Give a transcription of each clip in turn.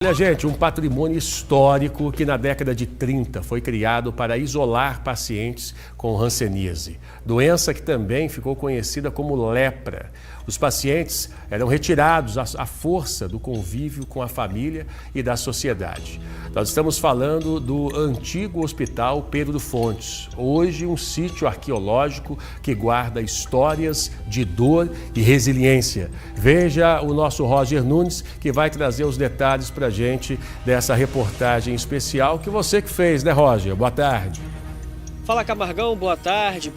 Olha, gente, um patrimônio histórico que na década de 30 foi criado para isolar pacientes com hanseníase, doença que também ficou conhecida como lepra. Os pacientes eram retirados à força do convívio com a família e da sociedade. Nós estamos falando do antigo Hospital Pedro Fontes, hoje um sítio arqueológico que guarda histórias de dor e resiliência. Veja o nosso Roger Nunes, que vai trazer os detalhes para a gente dessa reportagem especial que você que fez, né, Roger? Boa tarde. Fala, Camargão, boa tarde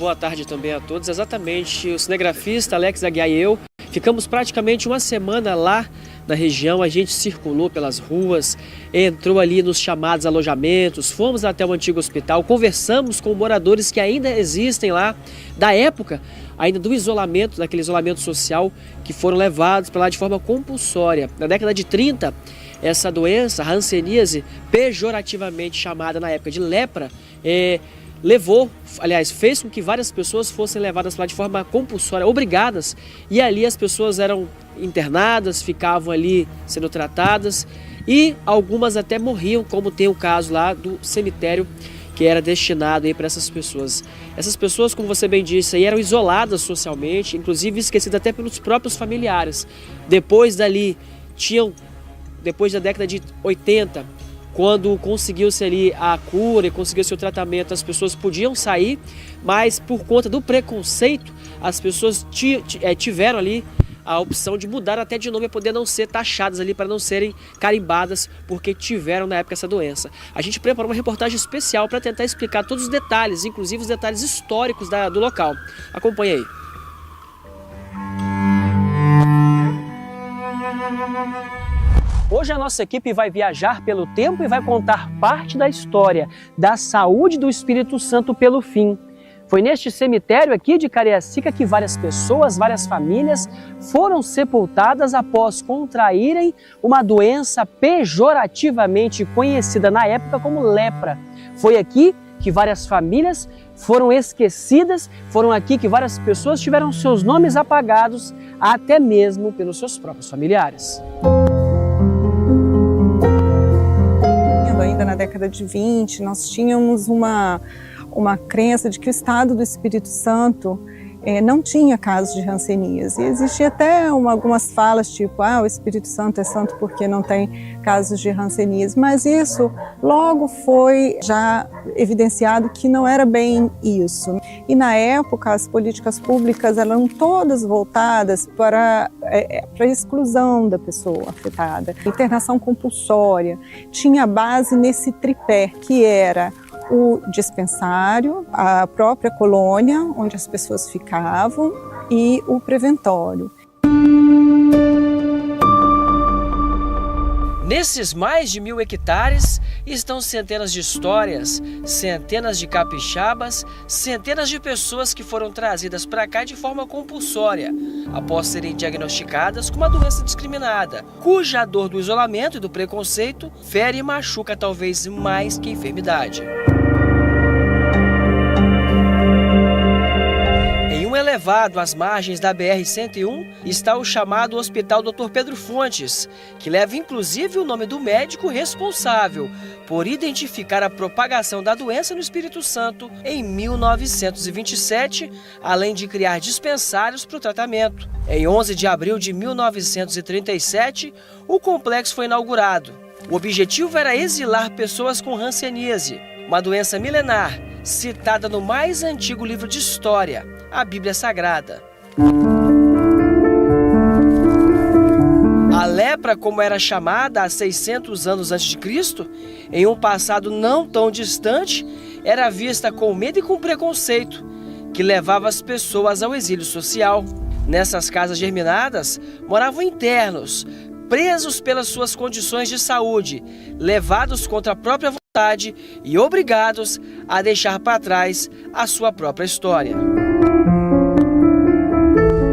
também a todos. Exatamente, o cinegrafista Alex Aguiar e eu ficamos praticamente uma semana lá na região. A gente circulou pelas ruas, entrou ali nos chamados alojamentos, fomos até o antigo hospital, conversamos com moradores que ainda existem lá, da época ainda do isolamento, daquele isolamento social, que foram levados para lá de forma compulsória. Na década de 30, essa doença, a hanseníase, pejorativamente chamada na época de lepra, fez com que várias pessoas fossem levadas lá de forma compulsória, obrigadas, e ali as pessoas eram internadas, ficavam ali sendo tratadas e algumas até morriam, como tem o caso lá do cemitério que era destinado aí para essas pessoas. Essas pessoas, como você bem disse, aí eram isoladas socialmente, inclusive esquecidas até pelos próprios familiares. Depois da década de 80, quando conseguiu-se ali a cura e conseguiu-se o tratamento, as pessoas podiam sair, mas por conta do preconceito, as pessoas tiveram ali a opção de mudar até de nome para poder não ser taxadas ali, para não serem carimbadas, porque tiveram na época essa doença. A gente preparou uma reportagem especial para tentar explicar todos os detalhes, inclusive os detalhes históricos do local. Acompanhe aí. Hoje a nossa equipe vai viajar pelo tempo e vai contar parte da história da saúde do Espírito Santo pelo fim. Foi neste cemitério aqui de Cariacica que várias pessoas, várias famílias foram sepultadas após contraírem uma doença pejorativamente conhecida na época como lepra. Foi aqui que várias famílias foram esquecidas, foram aqui que várias pessoas tiveram seus nomes apagados, até mesmo pelos seus próprios familiares. Ainda na década de 20, nós tínhamos uma crença de que o estado do Espírito Santo não tinha casos de hanseníase. Existia até algumas falas tipo, o Espírito Santo é santo porque não tem casos de hanseníase, mas isso logo foi já evidenciado que não era bem isso. E na época as políticas públicas eram todas voltadas para a exclusão da pessoa afetada. Internação compulsória tinha base nesse tripé que era o dispensário, a própria colônia onde as pessoas ficavam e o preventório. Nesses mais de 1000 hectares estão centenas de histórias, centenas de capixabas, centenas de pessoas que foram trazidas para cá de forma compulsória, após serem diagnosticadas com uma doença discriminada, cuja dor do isolamento e do preconceito fere e machuca talvez mais que a enfermidade. Elevado às margens da BR-101 está o chamado Hospital Dr. Pedro Fontes, que leva inclusive o nome do médico responsável por identificar a propagação da doença no Espírito Santo em 1927, além de criar dispensários para o tratamento. Em 11 de abril de 1937, o complexo foi inaugurado. O objetivo era exilar pessoas com hanseníase, uma doença milenar, citada no mais antigo livro de história, a Bíblia Sagrada. A lepra, como era chamada há 600 anos antes de Cristo, em um passado não tão distante, era vista com medo e com preconceito, que levava as pessoas ao exílio social. Nessas casas germinadas moravam internos, presos pelas suas condições de saúde, levados contra a própria vontade e obrigados a deixar para trás a sua própria história.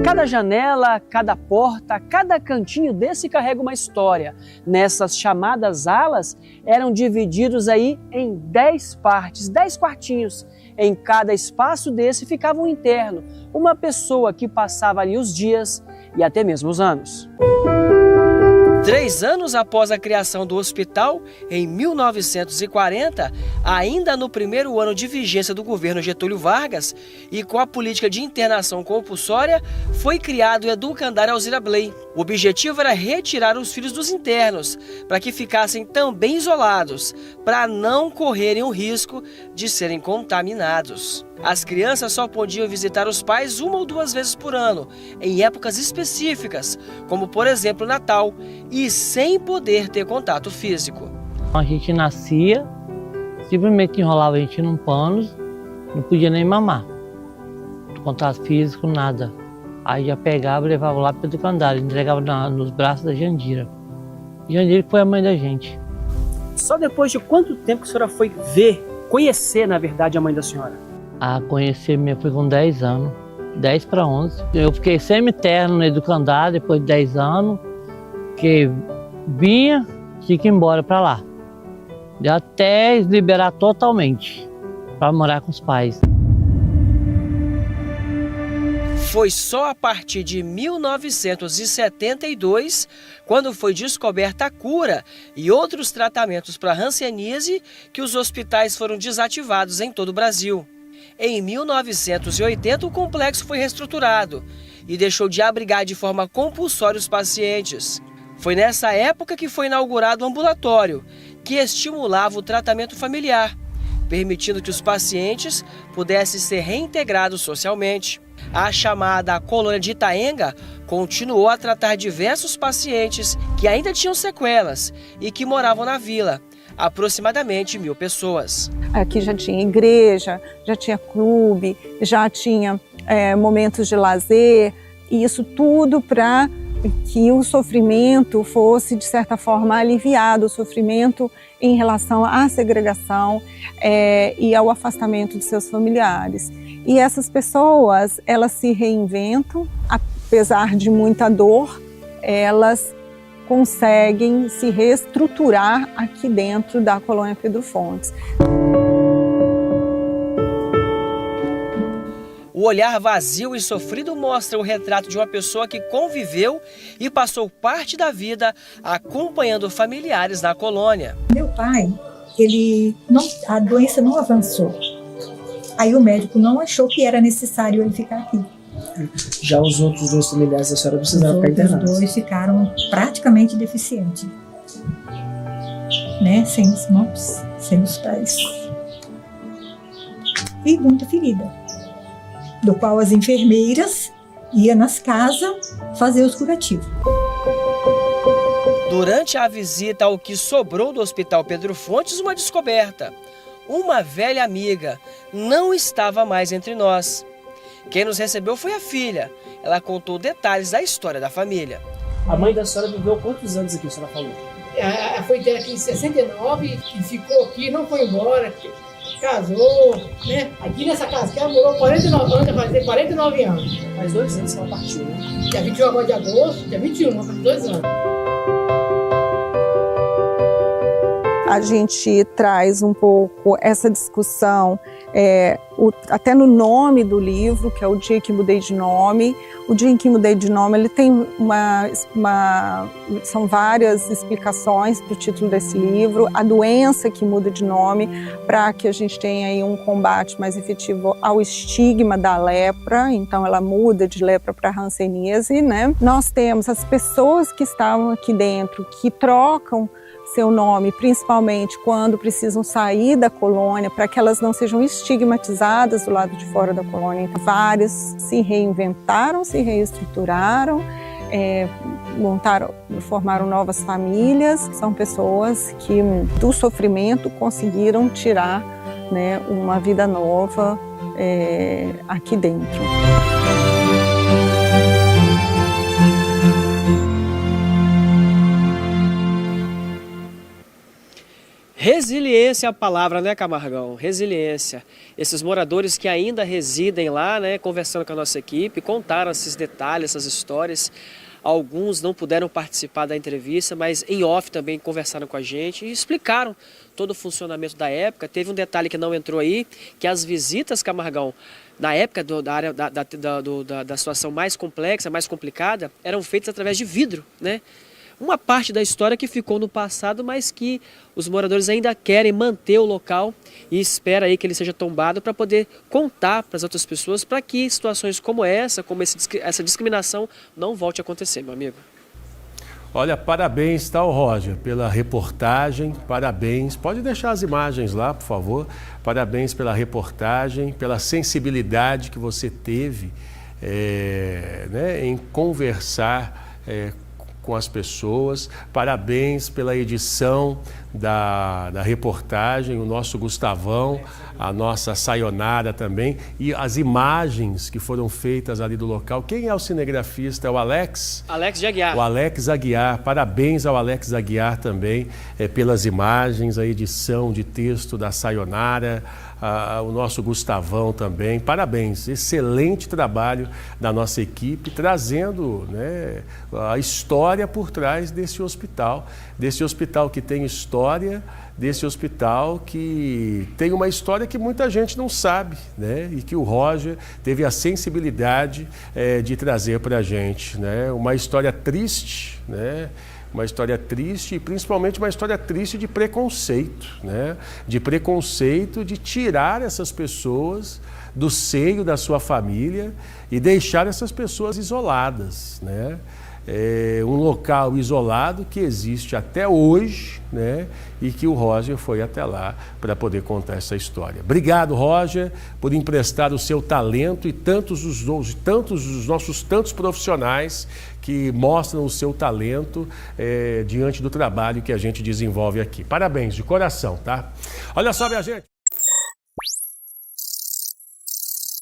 Cada janela, cada porta, cada cantinho desse carrega uma história. Nessas chamadas alas eram divididos aí em 10 partes, 10 quartinhos. Em cada espaço desse ficava um interno, uma pessoa que passava ali os dias e até mesmo os anos. 3 anos após a criação do hospital, em 1940, ainda no primeiro ano de vigência do governo Getúlio Vargas e com a política de internação compulsória, foi criado o Educandário Alzira Bley. O objetivo era retirar os filhos dos internos, para que ficassem também isolados, para não correrem o risco de serem contaminados. As crianças só podiam visitar os pais 1 ou 2 vezes por ano, em épocas específicas, como por exemplo Natal, e sem poder ter contato físico. A gente nascia, simplesmente enrolava a gente num pano, não podia nem mamar. Contato físico, nada. Aí já pegava e levava lá para o educandário, entregava nos braços da Jandira. Jandira foi a mãe da gente. Só depois de quanto tempo que a senhora foi conhecer, na verdade, a mãe da senhora? A conhecer mesmo foi com 10 anos, 10 para 11. Eu fiquei semi-interno no educandário depois de 10 anos, que vinha, tinha que ir embora para lá. Até liberar totalmente, para morar com os pais. Foi só a partir de 1972, quando foi descoberta a cura e outros tratamentos para hanseníase, que os hospitais foram desativados em todo o Brasil. Em 1980, o complexo foi reestruturado e deixou de abrigar de forma compulsória os pacientes. Foi nessa época que foi inaugurado o ambulatório, que estimulava o tratamento familiar, permitindo que os pacientes pudessem ser reintegrados socialmente. A chamada Colônia de Itaenga continuou a tratar diversos pacientes que ainda tinham sequelas e que moravam na vila, aproximadamente 1000 pessoas. Aqui já tinha igreja, já tinha clube, já tinha momentos de lazer, e isso tudo para que o sofrimento fosse, de certa forma, aliviado, o sofrimento em relação à segregação e ao afastamento de seus familiares. E essas pessoas, elas se reinventam, apesar de muita dor, elas conseguem se reestruturar aqui dentro da Colônia Pedro Fontes. O olhar vazio e sofrido mostra o retrato de uma pessoa que conviveu e passou parte da vida acompanhando familiares na colônia. Meu pai, a doença não avançou. Aí o médico não achou que era necessário ele ficar aqui. Já os outros 2 familiares da senhora precisaram ficar internados. Os 2 ficaram praticamente deficientes, né? Sem os mãos, sem os pés. E muita ferida, do qual as enfermeiras iam nas casas fazer os curativos. Durante a visita ao que sobrou do Hospital Pedro Fontes, uma descoberta. Uma velha amiga não estava mais entre nós. Quem nos recebeu foi a filha. Ela contou detalhes da história da família. A mãe da senhora viveu quantos anos aqui, a senhora falou? Foi aqui em 69 e ficou aqui, não foi embora, casou, né? Aqui nessa casa que ela morou 49 anos, vai fazer 49 anos. Faz 2 anos que ela partiu, né? Dia 21 agora de agosto, dia 21, faz 2 anos. A gente traz um pouco essa discussão até no nome do livro, que é O Dia que Mudei de Nome. O Dia em que Mudei de Nome, ele tem são várias explicações para o título desse livro. A doença que muda de nome, para que a gente tenha aí um combate mais efetivo ao estigma da lepra. Então ela muda de lepra para hanseníase, né? Nós temos as pessoas que estavam aqui dentro, que trocam seu nome, principalmente quando precisam sair da colônia, para que elas não sejam estigmatizadas do lado de fora da colônia. Então, vários se reinventaram, se reestruturaram, formaram novas famílias. São pessoas que do sofrimento conseguiram tirar, né, uma vida nova aqui dentro. Resiliência é a palavra, né, Camargão? Resiliência. Esses moradores que ainda residem lá, né, conversando com a nossa equipe, contaram esses detalhes, essas histórias. Alguns não puderam participar da entrevista, mas em off também conversaram com a gente e explicaram todo o funcionamento da época. Teve um detalhe que não entrou aí, que as visitas, Camargão, na época da situação mais complexa, mais complicada, eram feitas através de vidro, né? uma parte da história que ficou no passado, mas que os moradores ainda querem manter o local e espera aí que ele seja tombado para poder contar para as outras pessoas, para que situações como essa discriminação não volte a acontecer, meu amigo. Olha, parabéns, tá, Roger, pela reportagem, parabéns. Pode deixar as imagens lá, por favor. Parabéns pela reportagem, pela sensibilidade que você teve em conversar com as pessoas. Parabéns pela edição da reportagem, o nosso Gustavão, a nossa Sayonara também, e as imagens que foram feitas ali do local. Quem é o cinegrafista? É o Alex? Alex de Aguiar. O Alex Aguiar. Parabéns ao Alex Aguiar também pelas imagens, a edição de texto da Sayonara, o nosso Gustavão também. Parabéns, excelente trabalho da nossa equipe, trazendo a história por trás desse hospital que tem história, desse hospital que tem uma história que muita gente não sabe, e que o Roger teve a sensibilidade de trazer para a gente, uma história triste, uma história triste e principalmente uma história triste de preconceito, de tirar essas pessoas do seio da sua família e deixar essas pessoas isoladas, um local isolado que existe até hoje, e que o Roger foi até lá para poder contar essa história. Obrigado, Roger, por emprestar o seu talento e tantos dos nossos profissionais que mostram o seu talento diante do trabalho que a gente desenvolve aqui. Parabéns, de coração, tá? Olha só, minha gente.